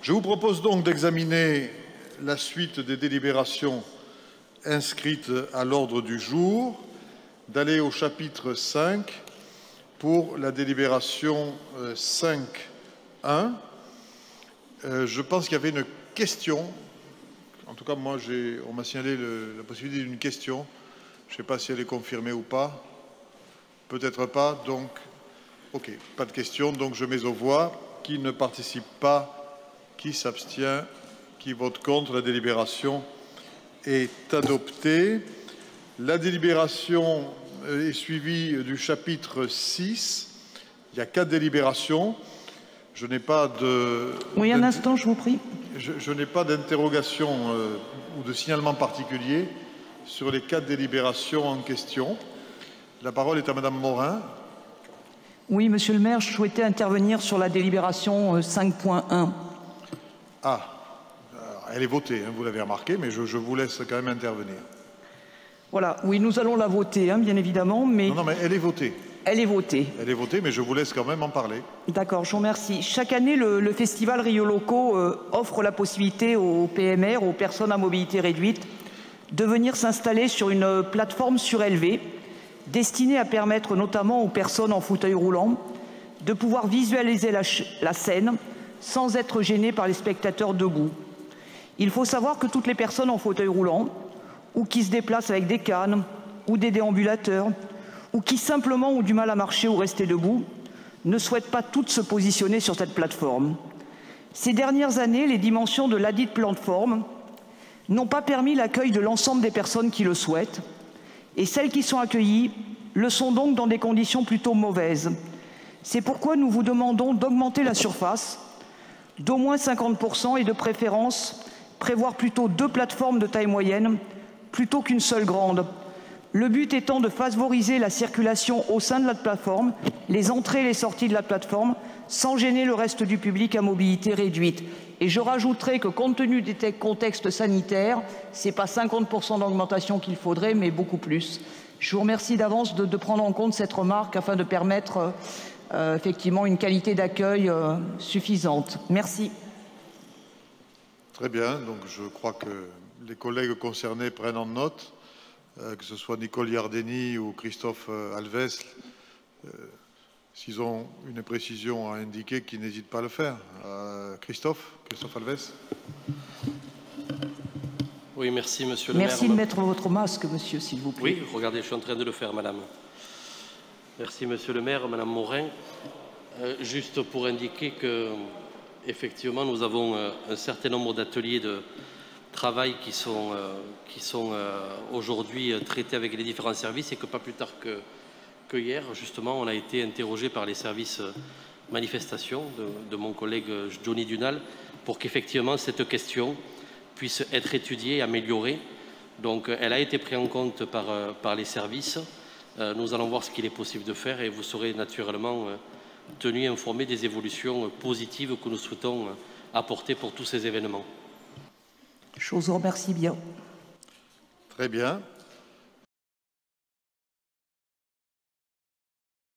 Je vous propose donc d'examiner la suite des délibérations inscrites à l'ordre du jour, d'aller au chapitre 5 pour la délibération 5.1. Je pense qu'il y avait une question. En tout cas, moi, on m'a signalé la possibilité d'une question. Je ne sais pas si elle est confirmée ou pas. Peut-être pas. Donc, OK, pas de question. Donc, je mets aux voix. Qui ne participe pas, qui s'abstient, qui vote contre, la délibération est adoptée. La délibération est suivie du chapitre 6. Il y a 4 délibérations. Je n'ai pas de... Oui, un instant, je vous prie. Je n'ai pas d'interrogation ou de signalement particulier sur les 4 délibérations en question. La parole est à Madame Morin. Oui, Monsieur le maire, je souhaitais intervenir sur la délibération 5.1. Ah, elle est votée, hein, vous l'avez remarqué, mais je vous laisse quand même intervenir. Voilà, oui, nous allons la voter, hein, bien évidemment, mais... Non, mais elle est votée. Elle est votée. Elle est votée, mais je vous laisse quand même en parler. D'accord, je vous remercie. Chaque année, le festival Rio Loco offre la possibilité aux PMR, aux personnes à mobilité réduite, de venir s'installer sur une plateforme surélevée destinée à permettre notamment aux personnes en fauteuil roulant de pouvoir visualiser la scène sans être gênées par les spectateurs debout. Il faut savoir que toutes les personnes en fauteuil roulant ou qui se déplacent avec des cannes ou des déambulateurs ou qui simplement ont du mal à marcher ou rester debout, ne souhaitent pas toutes se positionner sur cette plateforme. Ces dernières années, les dimensions de ladite plateforme n'ont pas permis l'accueil de l'ensemble des personnes qui le souhaitent, et celles qui sont accueillies le sont donc dans des conditions plutôt mauvaises. C'est pourquoi nous vous demandons d'augmenter la surface d'au moins 50% et de préférence prévoir plutôt 2 plateformes de taille moyenne plutôt qu'une seule grande. Le but étant de favoriser la circulation au sein de la plateforme, les entrées et les sorties de la plateforme, sans gêner le reste du public à mobilité réduite. Et je rajouterai que compte tenu des contextes sanitaires, ce n'est pas 50% d'augmentation qu'il faudrait, mais beaucoup plus. Je vous remercie d'avance de prendre en compte cette remarque afin de permettre effectivement une qualité d'accueil suffisante. Merci. Très bien, donc je crois que les collègues concernés prennent en note. Que ce soit Nicole Iardeni ou Christophe Alves, s'ils ont une précision à indiquer, qu'ils n'hésitent pas à le faire. Christophe Alves. Oui, merci, monsieur le maire. Merci de mettre votre masque, monsieur, s'il vous plaît. Oui, regardez, je suis en train de le faire, madame. Merci, monsieur le maire, madame Morin. Juste pour indiquer que, effectivement, nous avons un certain nombre d'ateliers de travail qui sont aujourd'hui traités avec les différents services et que pas plus tard que hier, justement, on a été interrogé par les services manifestation de mon collègue Johnny Dunal pour qu'effectivement cette question puisse être étudiée et améliorée. Donc elle a été prise en compte par les services. Nous allons voir ce qu'il est possible de faire et vous serez naturellement tenu informé des évolutions positives que nous souhaitons apporter pour tous ces événements. Je vous remercie bien. Très bien.